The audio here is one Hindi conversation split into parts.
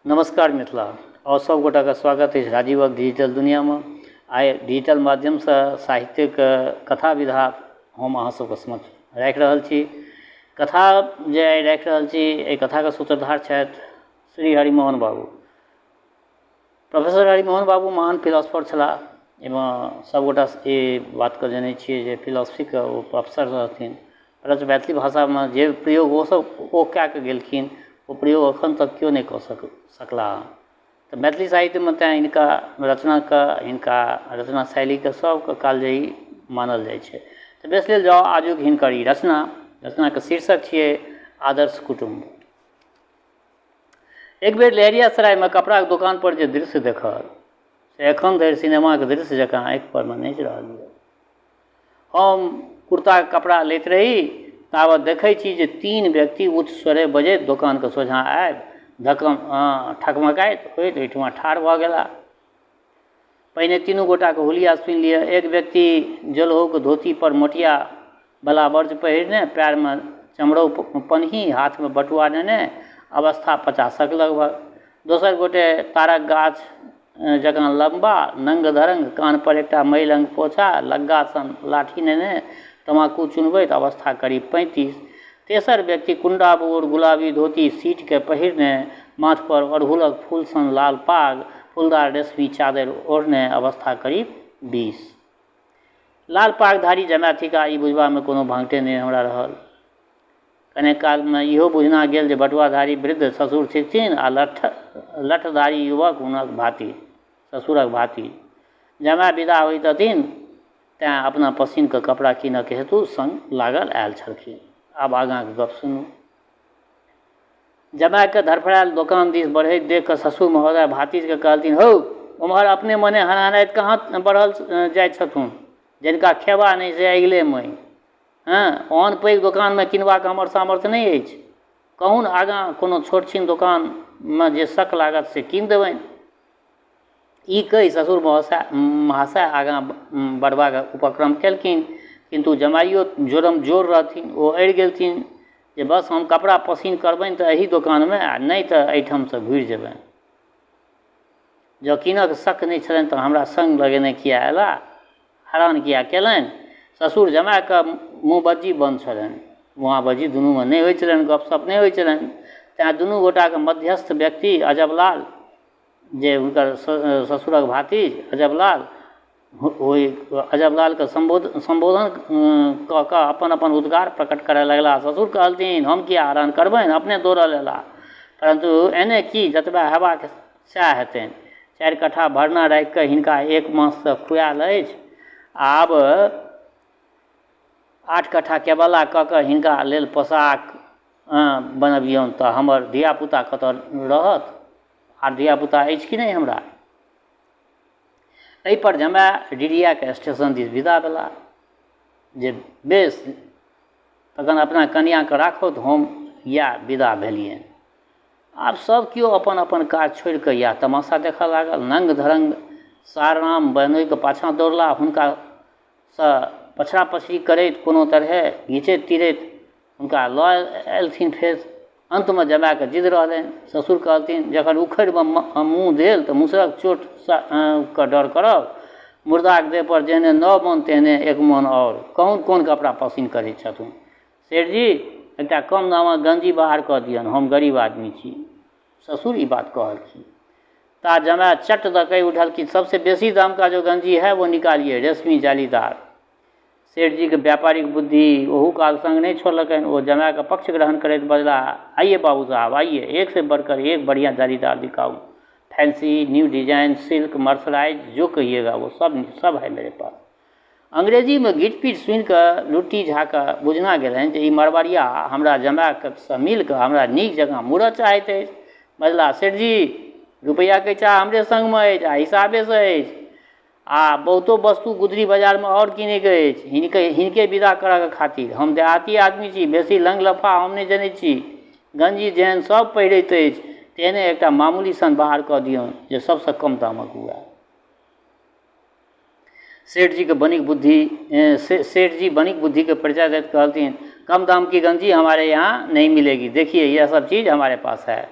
नमस्कार मिथिला और सब गोटा का स्वागत है राजीवक डिजिटल दुनिया में। आइ डिजिटल माध्यम से साहित्यिक कथा विधा हम अहाँ सबके समक्ष राखि रहल छी। कथा जे आइ राखि रहल छी, एहि कथा के सूत्रधार छथि श्री हरिमोहन बाबू। प्रोफेसर हरिमोहन बाबू महान फिलोसफर छलाह। एहिमे सबगोटा ई बात के जानै छियै जे फिलोसफी के ओ प्रोफेसर रहथिन। परंतु मैथिली भाषा में जे प्रयोग ओ सब ओ कए के गेलखिन, वो प्रयोग अखन तक क्यों नहीं कऽ सकला। तो मैथिली साहित्य में तेँ हिनका रचना शैली के सबके कालजयी मानल जाइ छै। तो बेस लेल जाउ आजुक हिनकर ई रचना के शीर्षक छियै आदर्श कुटुम्ब। एक बेर लहेरियासराय में कपड़ा के दुकान पर जे दृश्य देखल से एखन धरि सिनेमा के दृश्य जकाँ आँखि पर में नचि रहल यऽ। हम कुर्ता के कपड़ा लैत रही, तावत देखै छी जे 3 व्यक्ति उच्च स्वरे बजैत दोकान के सोझा आबि ठकमकाइत होइत ओहिठमा ठाढ़ भऽ गेला। पहिने 3 गोटा के हुलिया सुनि लिअ। एक व्यक्ति जलहो के धोती पर मोटिया वाला वर्ज पहिरने, पैर में चमरौ पन्ही, हाथ में बटुआ नेने, अवस्था 50क लगभग। दोसर गोटे तारक गाछ जकाँ लंबा नंग धरंग, कान पर एकटा मैलंग पोछा, लग्गा सन लाठी नेने तमाकू चुनबैत, अवस्था करीब 35। तेसर व्यक्ति कुंडा बोर गुलाबी धोती सीट के पहिरने, माथ पर अड़हुलक फूल सन लाल पाग, फूलदार रेशमी चादर ओढ़ने, अवस्था करीब 20। लाल पागधारी जमाथिका ई बुझबा में कोनो भांगटे नहीं हमरा रहल। कने काल में इहो बुझना गेल जे बटुआधारी वृद्ध ससुर थिकथिन आ लठधारी युवक हुनक भाती, ससुरक भाती। जमा विदा होइत हथिन तेँ अपना पसिन के कपड़ा कीनऽ के हेतु संग लागल आयल छलखिन। आब आगाँ के गप सुनू। जमाए के धरफड़ायल दोकान दिस बढ़ैत देख कऽ ससुर महोदय भातिज के कहलथिन, हौ उम्हर अपने मने हनहनाइत कहाँ बढ़ल जाइत छथुन, जिनका खेबा नहीं से अगिले मई। हाँ, ओहन पैघ दोकान में किनबाक हमर सामर्थ्य नहीं अछि। कहून आगाँ कोनो छोट छीन दोकान में जे शक लागत से कीन देबनि। ई कहि ससुर महाशय आगाँ बढ़बाक उपक्रम केलखिन, किंतु जमाइयो जोरम जोर रहथिन। ओ अड़ि गेलथिन जे बस हम कपड़ा पसिन करबनि तऽ एही दोकान में, आ नहीं तऽ एहिठाम से घुरि जेबनि। जँ कीनक शक नहीं छलनि तऽ हमरा संग लगेने किया अयला, हैरान किया केलनि। ससुर जमाए के मुँहबज्जी बंद छलनि, मुँहाबज्जी दुनू में नहीं होइ छलनि, गपशप नहीं होइ छलनि। तेँ दुनू गोटा के मध्यस्थ व्यक्ति अजबलाल, जे हुनकर ससुरक भातिज अजबलाल, ओहि अजबलाल के संबोधन कऽ कऽ अपन अपन उद्गार प्रकट करय लगला। ससुर कहलथिन, हम किया हैरान करबनि, अपने दौड़ल अयला। परंतु एने की जतबा हेबाक सएह हेतनि। 4 कट्ठा भरना राखि कऽ हिनका 1 मास से खुआयल अछि। आब 8 कट्ठा केवला कऽ कऽ हिनका लेल पोशाक बनबियौन तऽ हमर धियापुता कतऽ रहत। आर धियापुता अछि कि नहीं हमरा। एहि पर जमाए डिरिया के स्टेशन दिस विदा भेला जे बेस तखन अपना कनिया के राखौ तऽ हम या विदा भेलियनि। आब सब केओ अपन अपन काज छोड़ि कऽ या तमाशा देखऽ लागल। नंग धरंग सारनाम बहनोई के पाछाँ दौड़ला, हुनका सँ पछड़ा पछड़ी करैत कोनो तरहे घीचैत तीरैत हुनका लऽ एलथिन। फेर अंत में जमाए के जिद रहलनि। ससुर कहलथिन, जखन उखड़ि में मुँह देल तऽ मुसरक चोट के डर करब। मुर्दा के देह पर जेहने 9 मन तेहने 1 मन और। कहूँ कोन कपड़ा पसिन करैत छथुन। सेठ जी एकटा कम दामक गंजी बाहर कऽ दियौन, हम गरीब आदमी छी। ससुर ई बात कहलखिन। ता जमाए चट दऽ कहि उठल कि सबसे बेसी दाम का जो गंजी है वो निकालिए, रेशमी जालीदार। सेठ जी के व्यापारिक बुद्धि ओहू काल संग नहीं छोड़लकनि। वो जमाए का पक्ष ग्रहण करैत बजला, आइए बाबू साहब आइए, एक से बढ़कर एक बढ़िया जालीदार दिखाऊं, fancy new design silk mercerise जो कहिएगा वो सब है मेरे पास। अंग्रेजी में घीट पीट सुनि कऽ लुट्टी झाका बुझना गेलनि जे ई मरबरिया हमरा जमाए से मिल कऽ हमरा नीक जकाँ मुड़ऽ चाहैत अछि। बजला, सेठ जी रुपैया के चाह हमरे संग में अछि आ हिसाबे से अछि। आ बहुतो वस्तु गुदरी बाजार में और किने के अछि, हिनके विदा करऽ के खातिर। हम देहाती आदमी छी, बेसी लंग लफा हम नहीं जनै छी। गंजी जेहन सब पहिरैत अछि तेहने एकटा मामूली सन बाहर कऽ दियौन जे सबसे कम दामक हुए। सेठ जी बनिक बुद्धि के परिचय देते कहलथिन, कम दाम की गंजी हमारे यहाँ नहीं मिलेगी, देखिए यह सब चीज़ हमारे पास है।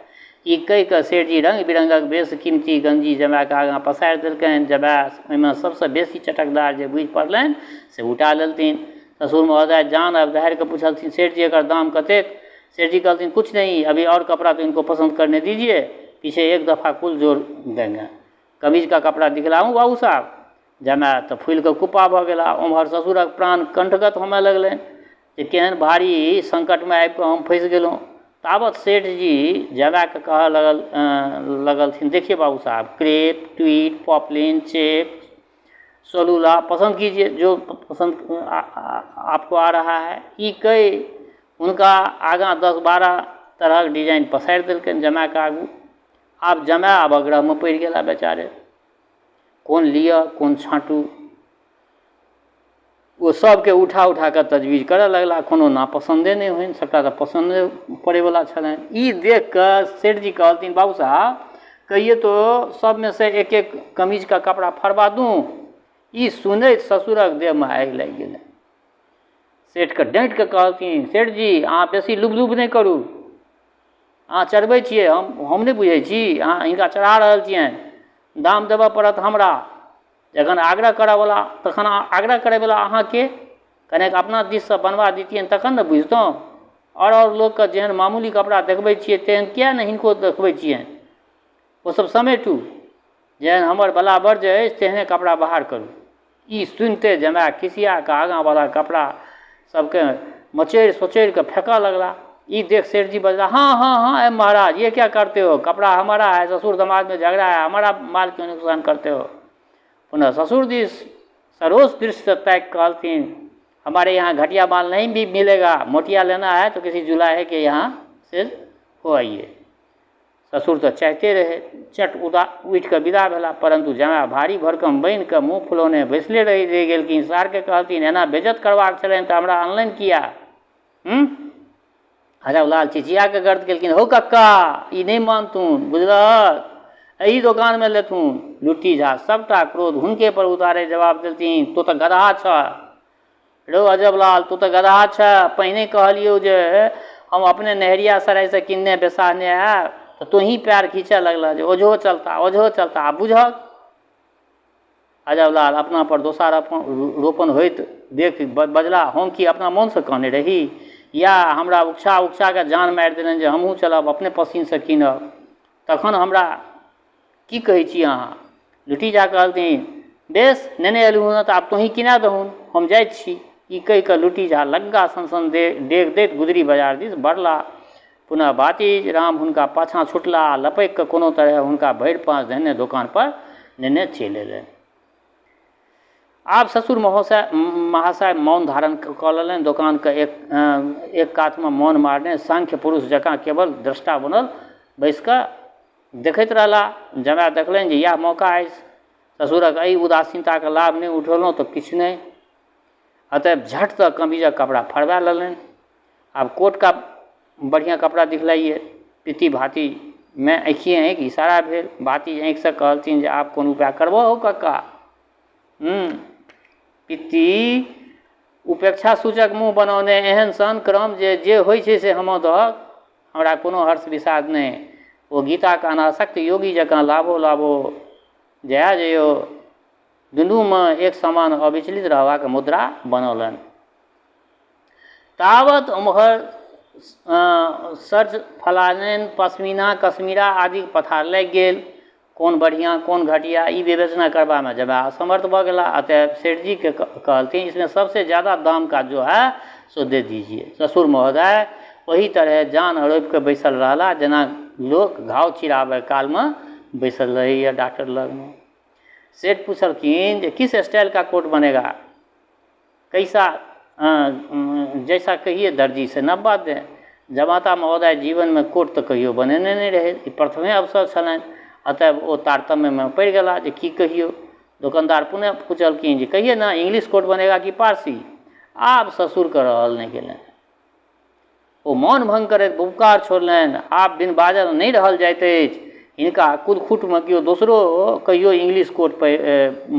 ई कहि कऽ सेठजी रंग बिरंगक बेस कीमती गंजी जमाके आगाँ पसारि देलकनि। जमा ओहिमे सबसँ बेसी चटकदार जे बुझि पड़लनि से उठा लेलथिन। ससुर महोदय जान अब धारि कऽ पूछलथिन, सेठ जी एकर दाम कतेक? सेठ जी कहलथिन, कुछ नहीं, अभी और कपड़ा तो इनको पसंद करने दीजिए, पीछे एक दफ़ा कुल जोड़ देंगे। कमीज का कपड़ा दिखलाऊँ बाबू साहब? जमाय तऽ फूलि कऽ कुप्पा भऽ गेला। ओम्हर ससुरक प्राण कंठगत होमय लगलनि जे केहन भारी संकटमे आबि कऽ हम फँसि गेलहुँ। तावत सेठ जी जमायके कहऽ लगलथिन, देखिए बाबू साहब, क्रेप, ट्वीड, पॉपलिन, चेक, सोलूला पसंद कीजिए, जो पसंद आपको आ रहा है। ई कई हुनका आगाँ 10-12 तरहक डिजाइन पसारि देलकनि जमायके आगू। आब जमाय आबग्रहमे पड़ि गेला बेचारे, कोन लिअ कोन छाँटू। वो सबके उठा उठा कऽ तजवीज करऽ लगला, कोनो नापसंदे नहि होनि, सबटा तऽ पसंदे पड़ैवला छलनि। ई देख कऽ सेठ जी कहलथिन, बाबू साहब कहिए तो सब में से एक एक कमीज का कपड़ा फरवा दूँ। ई सुनैत ससुरक देहमे आगि लागि गेलै। सेठके डाँटि कऽ कहलथिन, सेठ जी अहाँ बेसी लुभ नहि करू, अहाँ चढ़बै छियै, हम नहि बुझै छी, अहाँ हिनका चढ़ा रहल छियनि, दाम देबऽ पड़त हमरा। जखन आग्रह करऽवला तखन आग्रह करैवला अहाँके कनेक अपना दिससँ बनवा दितियनि तखन ने बुझितहुँ। और लोकके जेहन मामूली कपड़ा देखबै छियै तेहन किया नहि हिनको देखबै छियनि? ओसब समेटू, जेहन हमर बलाबर्ज अछि तेहने कपड़ा बाहर करू। ई सुनिते जमाय खिसिया कऽ आगाँवला कपड़ा सबके मचेड़ सोचेड़ कऽ फेंकऽ लगला। ये देख सेठ जी बजला, हाँ हाँ हाँ महाराज, ये क्या करते हो? कपड़ा हमारा है, ससुर दामाद में झगड़ा है, हमारा माल क्यों नुकसान करते हो? पुनः ससुर जी सरोस दृष्टि से तैक कहलथिन, हमारे यहाँ घटिया माल नहीं भी मिलेगा, मोटिया लेना है तो किसी जुलाहे के यहाँ से हो आइए। ससुर तो चाहते रहे, चट उठि कऽ विदा भेला, परंतु जमाय भारी भरकम बनि कऽ मुँह फुलौने बैसले रहि गेलखिन। सारके कहलथिन, एना बेइज्जत करबाक छलनि तऽ हमरा अनलनि किया? हजब चिचिया के गर्द केलखिन, हो कक्का ई नहीं मानथुन, बुझलक, एही दोकान में लेथुन। लुट्टी झा सबटा क्रोध हुनके पर उतारे जवाब देलथिन, तो तऽ गधा छ रो अजबलाल, तू तऽ गधा छ। पहिने कहलियौ जे हम अपने नहरिया सराय से किन्ने बेसाहने आयब तऽ तू ही पैर खींचऽ लगल जे ओझो चलता। आ बुझक अजबलाल अपना पर दोषारोपण होइत देख बजला, हम की अपना मोनसँ कहने रही, या हमरा उकसा के जान मारि देलनि जे हमहूँ चलब अपने पसीनसँ कीनब? तखन हमरा की कहै छी अहाँ? लुट्टी झा कहलथिन, बेस नेने एलहुँ हँ तऽ आब तोही किना दहुन, हम जाइत छी। ई कहि कऽ लुट्टी झा लग्गा सन डेग दैत गुदरी बाजार दिस बढ़ला। पुनः बाती राम हुनका पाछाँ छुटला, लपकि कऽ कोनो तरह हुनका भरि पाँच धन्य दोकान पर नेने चलि एलनि। आब ससुर महाशय मौन धारण कऽ लेलनि। दोकान के एक कातमे मौन मारने सांख्य पुरुष जकाँ केवल दृष्टा बनल बैस कऽ देखैत रहला। जमाय देखलनि जे इएह मौका अछि, ससुरक एहि उदासीनताके लाभ नहि उठौलहुँ तऽ किछु नहीं। अतः झट तऽ कमीजक कपड़ा फरवा लेलनि। आब कोट का बढ़िया कपड़ा दिखलाइए। पिति भाती में आँखिए आँखि इशारा भेल। भाती आँखिसँ कहलथिन जे आब कोन उपाय करबो हो कक्का? पिति उपेक्षा सूचक मुँह बनौने एहन सन क्रम जे होइ छै से हम दहक, हमरा कोनो हर्ष विषाद नहि। ओ गीताके अनासक्त योगी जकाँ लाभो जया जयो दुनूमे एक समान अविचलित रहबाक मुद्रा बनौलनि। तावत उम्हर सर्च फलानैन पश्मीना कश्मीरा आदि पथार लागि गेल। कोन बढ़िया कोन घटिया ई विवेचना करबामे जमाय असमर्थ भऽ गेला। अतः सेठ जी के कहलथिन, इसमें सबसे ज़्यादा दाम का जो है सो दे दीजिए। ससुर महोदय वही तरह जान अड़ोपि कऽ बैसल रहला जेना लोक घाव चिराबै कालमे बैसल रहैए डॉक्टर लगमे। सेठ पूछलखिन कि किस स्टाइल का कोट बनेगा, कैसा जैसा कहिए दर्जी से नब्बा दें। जमाता महोदय जीवन में कोट तो कहियो बनेने नहीं रहे, प्रथमे अवसर छलनि। अतः ओ तारतम्यमे पड़ि गेला जे की कहियो। दुकानदार पुनः पूछलखिन जे कहिए ना, इंग्लिश कोट बनेगा कि पारसी? आब ससुरके रहल नहि गेलनि। ओ मौन भंग करैत बुबकार छोड़लनि। आब बिन बाजल नहि रहल जाइत अछि। हिनका कुदखुटमे केओ दोसरो कहियो इंग्लिश कोट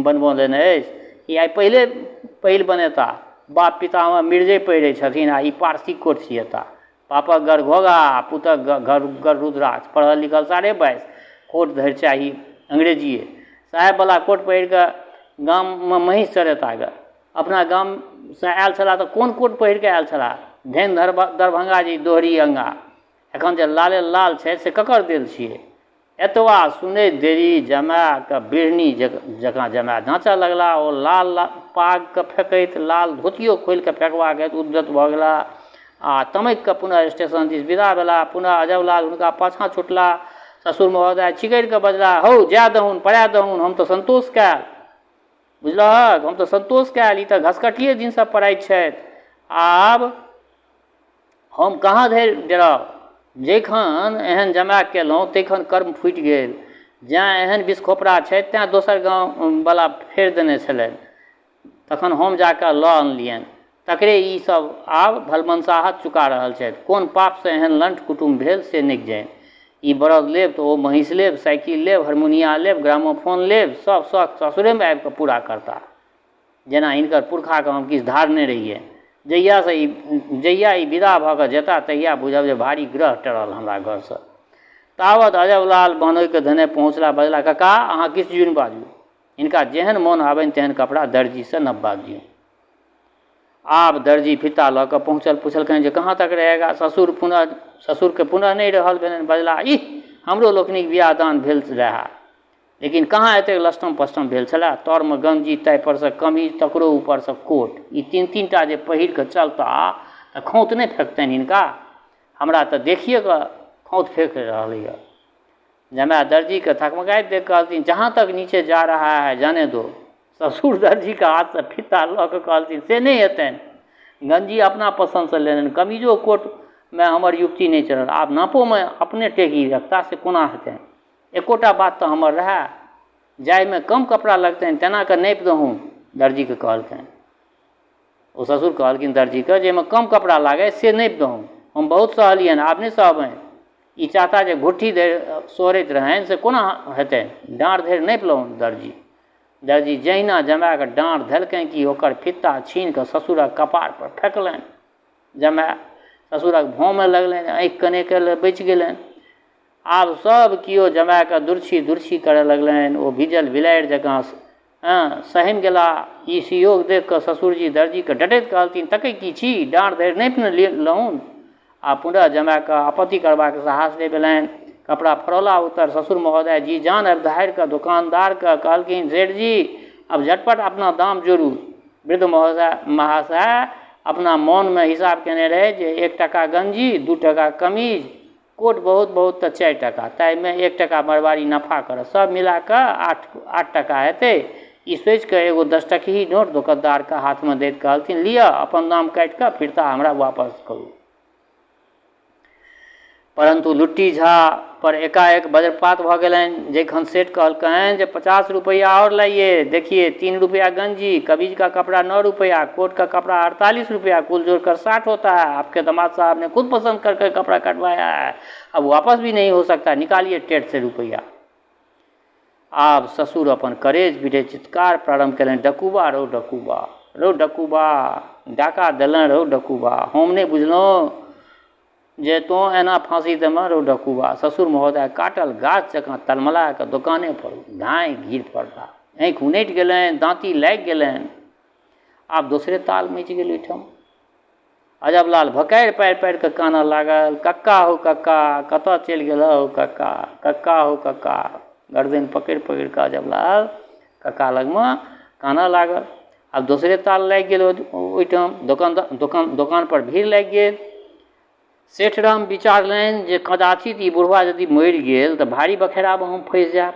बनबऽ देने अछि, ई आइ पहिल बनेता। बाप पितामे मिर्जे पहिरै छथिन आ ई पारसी कोट सिएता। पापक गर घोगा पुतक गर रुद्राक्ष, पढ़ल लिखल 22.5, कोट धरि चाही अंग्रेजिए, साहेब वाला कोट पहिर कऽ गाममे महीष चरैत आगे। अपना गामसँ आयल छलाह तऽ कोन कोट पहिर कऽ आयल छलाह? धेन दरभंगा जी दोहरी अंगा। एखन जे लाले लाल छै से ककर देल छियै? एतबा सुनैत देरी जमाए बिढ़नी जकाँ जमाए ढाँचऽ लगला। ओ लाल पागके फेंकैत, लाल धोतियो खोलि कऽ फेंकबाक हेतु उद्यत भऽ गेला आ तमकि कऽ पुनः स्टेशन दिस विदा भेला। पुनः अजबलाल हुनका पाछाँ छुटला। ससुर महोदय चिकरि कऽ बजला, हौ जाए दहुन, पड़ा दहुन, हम तऽ संतोष कयल, बुझलहक, हम तऽ संतोष कयल, ई तऽ घसकटिए दिनसँ पड़ैत छथि। आब हम कहाँ धरि डेराब? जखन एहन जमा केलहुँ तखन कर्म फूटि गेल। जँ एहन विषखोपड़ा छै तेँ दोसर गाँववला फेर देने छलनि, तखन हम जाकऽ लऽ अनलियनि। तकरे ई सब आब भलमनसाहत चुका रहल छथि। कोन पापसँ एहन लंठ कुटुम्ब भेल से नहि जानि। ई बरद लेब तऽ ओ महिष लेब, साइकिल लेब, हारमोनिया लेब, ग्रामोफोन लेब, सब शौक ससुरेमे आबि कऽ पूरा करता। जेना हिनकर पुरखाके हम किछु धारने रहिए। जहिया ई विदा भऽ कऽ जेता तहिया बुझब जे भारी ग्रह टरल हमरा घरसँ। तावत अजबलाल बनोइके धने पहुँचला। बजला, कका अहाँ किछु जुनि बाजू, हिनका जेहन मोन आबनि तेहन कपड़ा दर्जीसँ नबबा दियौ। आब दर्जी फीता लऽ कऽ पहुँचल। पुछलकनि जे कहाँ तक रहेगा? ससुरके पुनः नहि रहल भेलनि। बजला, हमरो लोकनिक बियाह दान भेल रहए, लेकिन कहाँ एतेक लस्टम पस्टम भेल छलए। तौरमे गंजी, ताहिपरसँ कमीज, तकरो ऊपरसँ कोट। ई तीन टा जे पहिर कऽ चलता तऽ खौत नहि फेंकतनि हिनका? हमरा तऽ देखिए कऽ खौत फेंक रहलै। जमाए दर्जी के थकमगाइत देख कहलथिन, जहाँ तक नीचे जा रहा है जाने दो। ससुर दर्जी के हाथ से फीता लऽ कऽ कहलथिन, से नहि हेतनि। गंजी अपना पसन्दसँ लेलनि, कमीजो कोटमे हमर युक्ति नहि चलल। आब नापोमे अपने टेकी रखता से कोना हेतनि? एकोटा बात तऽ हमर रहए, जाहिमे कम कपड़ा लगतनि तेना कऽ नापि दहुन। दर्जीके कहलखिन, ओ ससुर कहलखिन दर्जीके, जाहिमे कम कपड़ा लागै से नापि दहुन। हम बहुत सहलियनि, आब नहि सहबनि। ई चाहता जे घुट्ठी धरि सोहरैत रहनि से कोना हेतनि? डाँढ़ धरि नापि लहुन। दर्जी जहिना जमाए डाँढ़ धेलकनि कि ओकर फीता छीन कऽ ससुरक कपार पर फेंकलनि। जमाए ससुरक भौँमे लगलनि, आँखि कनेके बचि गेलनि। आब सब किओ जमाए दुर्छी करय लगलनि। ओ भिजल बिलाड़ि जकाँ सहमि गेला। ई सुयोग देख कऽ ससुरजी दर्जीके डटैत कहलथिन, तकै की छी, डाँढ़ धरि नापि ने लहुन। आ पुनः जमाए कऽ आपत्ति करबाक साहस नहि भेलनि। कपड़ा फरौला उत्तर ससुर महोदय जी जान अब धारि कऽ दुकानदारके कहलखिन, सेठ जी अब झटपट अपना दाम जोड़ू। वृद्ध महाशय अपना मोनमे हिसाब केने रहे जे 1 टका गंजी, 2 टका कमीज, कोट बहुत तऽ 4 टका, ताहिमे 1 टका मरवारी नफा करत, सब मिला कऽ 8 टका हेतै। ई सोचि कऽ एगो 10 टकी नोट दुकानदारके हाथमे दैत कहलथिन, लिअ अपन दाम काटि कऽ फिरता हमरा वापस करू। परंतु लुट्टी झा पर एकाएक वज्रपात भऽ गेलनि। जखन सेठ कहलकनि जे 50 रुपया और लाइए, देखिए 3 रुपया गंजी, कमीज का कपड़ा 9 रुपया, कोट का कपड़ा 48 रुपया, कुल जोड़कर 60 होता है। आपके दामाद साहब ने खुद पसंद करके कपड़ा कटवाया है, अब वापस भी नहीं हो सकता, निकालिए टेट से रुपया। आब ससुर अपन करेज पीटे चित्कार प्रारंभ कयलनि, डकुबा रौ डकुबा, रौ डकुबा, डाका देलनि रौ डकुबा, हम नहि बुझलहुँ जे तो एना फांसी देमे रौ डकुबा। ससुर महोदय काटल गाछ जकाँ तलमला कऽ दोकाने पर धाँइ गिर पड़ला। आँखि उनटि गेलनि, दाँती लागि गेलनि। आब दोसरे ताल मचि गेल ओहिठाम। अजबलाल भकारि पारि कऽ कानऽ लागल, कक्का हो कक्का, कतऽ चलि गेलऽ हो कक्का, कक्का हो कक्का। गर्दन पकड़ि कऽ अजबलाल कक्का लगमे कानऽ लागल। आब दोसरे ताल लागि गेल ओहिठाम। दोकान पर भीड़ लागि गेल। सेठ राम विचारलनि जे कदाचित ई बुढ़वा यदि मरि गेल तऽ भारी बखेरामे हम फँसि जायब।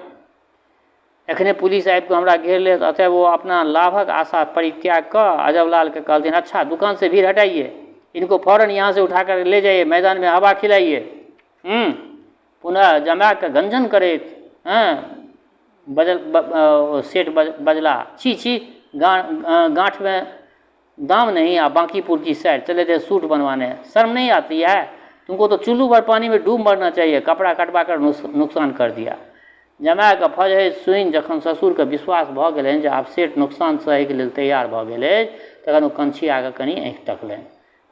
एखने पुलिस आबि कऽ हमरा घेर लेत। अतएव वो अपना लाभक आशा परित्याग कर अजबलाल के कहलथिन, अच्छा दुकान से भीड़ हटाइए, इनको फौरन यहाँ से उठाकर ले जाइए, मैदान में हवा खिलाइए। पुनः जमा के गंजन करैत सेठ बजला, छी गांठ में दाम नहीं, आप बांकीपुर की साइड चले थे सूट बनवाने, शर्म नहीं आती है तुमको? तो चुल्लू भर पानी में डूब मरना चाहिए, कपड़ा कटवा कर नुकसान कर दिया। जमाए कऽ फजहैत सुनि जखन ससुरके विश्वास भऽ गेलनि जे आब सेठ नुकसान सहैके लेल तैयार भऽ गेल अछि, तखन ओ कंछी आगे कनि आँखि तकलनि।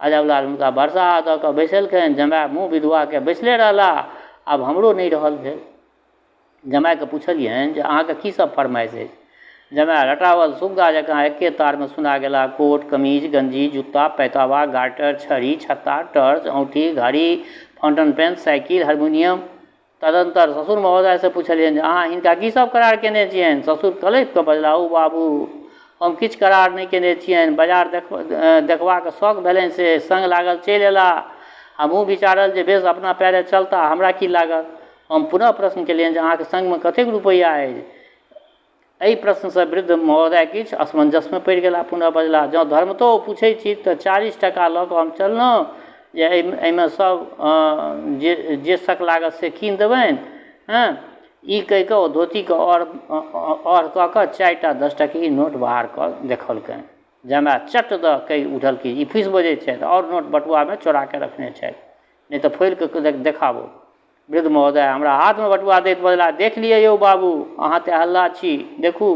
अजब हुनका वर्षा दऽ कऽ बैसेलखिन, जमाय मुँह विधुआके बैसले रहला। आब हमरो नहि रहल भेल। जमायके पुछलियनि जे अहाँके की सब फरमाइश अछि। जमाय रटावल सुग्गा जकाँ एके तारमे सुना गेला। कोट, कमीज, गंजी, जूता, पैतावा, गार्टर, छड़ी, छत्ता, टॉर्च, औँठी, घड़ी, फाउंटेन पेन, साइकिल, हारमोनियम। तदंतर ससुर महोदय से पुछलियनि जे अहाँ हिनका की सब करार केने छियनि। ससुर कलैप कऽ बजला, ओ बाबू हम किछु करार नहि केने छियनि, बाजार देखबाक शौक भेलनि से संग लागल चलि अयला। हमहूँ विचारल जे बेस अपना पैरे चलता, हमरा की लागत। हम पुनः प्रश्न केलियनि जे अहाँके संगमे कतेक रुपैआ अछि। एहि प्रश्नसँ वृद्ध महोदय किछु असमंजसमे पड़ि गेला। पुनः बजला, जँ धर्मतो पूछै छी तऽ 40 टका लऽ कऽ हम चललहुँ जे एहिमे सब जे शक लागत से कीन देबनि। हँ, ई कहि कऽ ओ धोतीके और कऽ कऽ 4टा 10 टकी नोट बाहर कऽ देखलकनि। जमाय चट दऽ कहि उठल कि ई फीस बजै छथि और नोट बटुआमे चोरा के रखने छथि, नहि तऽ खोलि कऽ देखाबो। वृद्ध महोदय हमरा हाथमे बटुआ दैत बजला, देख लिअ यौ बाबू, अहाँ तऽ हल्ला छी, देखू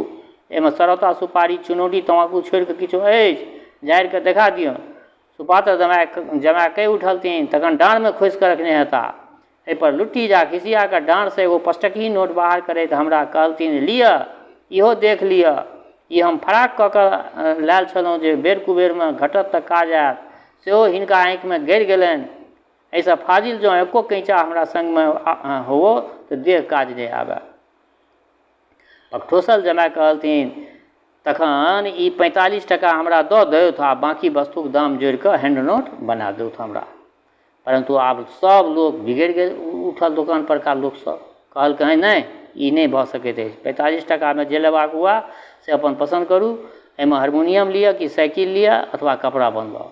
एहिमे सरौता, सुपारी, चुनौटी, तमाकू छोड़ि कऽ किछो अछि, झाड़ि कऽ देखा दियौ। सुपात्र जमाय कहि उठलथिन, तखन डाँड़मे खोसि कऽ रखने हेता। एहिपर लुट्टी जा खिसिया कऽ डाँड़सँ एगो 5 टकी नोट बाहर करैत हमरा कहलथिन, लिअ इहो देख लिअ, ई हम फराक कऽ कऽ लायल छलहुँ जे बेर कुबेरमे घटत तऽ काज आयत। सेहो हिनका आँखिमे गड़ि गेलनि। एहिसँ फाजिल जँ एको कैँचा हमरा संगमे हो तऽ देह काज नहि आबय। पकठोसल जमाय कहलथिन, तखन ई 45 टका हमरा दऽ देथु आ बाकी वस्तुक दाम जोड़ि कऽ हैंड नोट बना देथु हमरा। परंतु आब सब लोग बिगड़ि गेल उठल। दुकान परका लोकसभ कहलकै नहि, ई नहि भऽ सकैत अछि। 45 टकामे जे लेबाक हुआ से अपन पसन्द करू, एहिमे हारमोनियम लिअ कि साइकिल लिअ अथवा कपड़ा बनबाउ।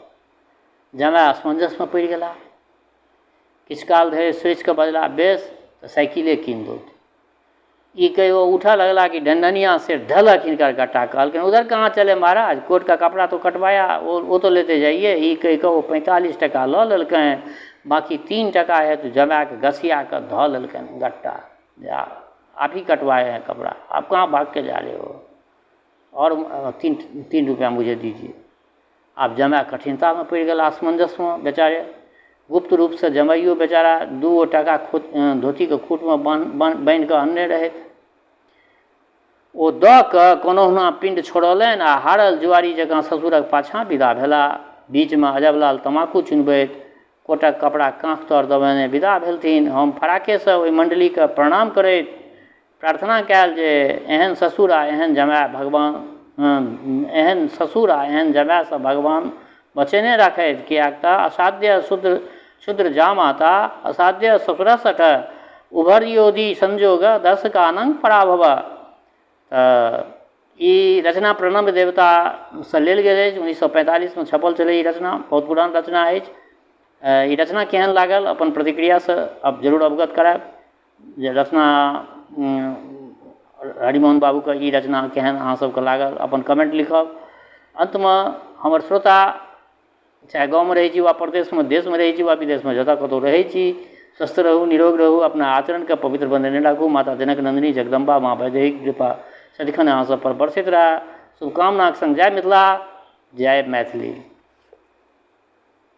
जमाय असमंजसमे पड़ि गेला। किछु काल धरि सोचि कऽ बजला, बेस तऽ साइकिले कीन दो। ई कहि वो उठा लगला कि ढंढनिया से ढलक हिनकर गट्टा। कहलखिन, उधर कहाँ चले महाराज, कोर्ट का कपड़ा तो कटवाया, वो तो लेते जाइए। ई कहि कऽ वो 45 टका लऽ लेलकनि, बाकी 3 टका है तो जमाय के घसिया कर धऽ लेलकनि गट्टा। आप ही कटवाए हैं कपड़ा, आप कहाँ भाग के जा रहे हो, और 3 रुपया मुझे दीजिए। आप जमाय कठिनता में पड़ गया, असमंजस में बेचारे। गुप्त रूप से जमाइयो बेचारा 2 टका धोती के खूट में बांधि कऽ अनने रहे। ओ दऽ कऽ कोनहुना पिंड छोड़ौलनि आ हारल जुआरी जकाँ ससुरक पाछाँ विदा भेला। बीचमे अजबलाल तमाकू चुनबैत कोटक कपड़ा काँख तर दबेने विदा भेलथिन। हम फराकेसँ ओहि मण्डलीके प्रणाम करैत प्रार्थना कयल जे एहन ससुर आ एहन जमायसँ भगवान बचेने रखैत, कियाक तऽ असाध्य क्षुद्र जामाता असाध्य शुक्रसठ उभर्योदि संजोग दर्शकानंग पराभव। ई रचना प्रणब देवतासँ लेल गेल अछि। 1945 में छपल छलै। ई रचना बहुत पुरान रचना अछि। ई रचना केहन लागल अपन प्रतिक्रियासँ अब जरूर अवगत करायब। जे रचना हरिमोहन बाबूके ई रचना केहन अहाँ सबके लागल अपन कमेंट लिखब। अंतमे हमर श्रोता चाहे गाँवमे रहै छी वा प्रदेशमे, देशमे रहै छी वा विदेशमे, जतऽ कतौ रहै छी, स्वस्थ रहू, निरोग रहू, अपना आचरणके पवित्र बनेने राखू। माता जनक नंदिनी जगदम्बा माँ वैदेहीक कृपा सदिखन अहाँ सब पर बरसैत रहे। शुभकामनाक संग जय मिथिला, जय मैथिली।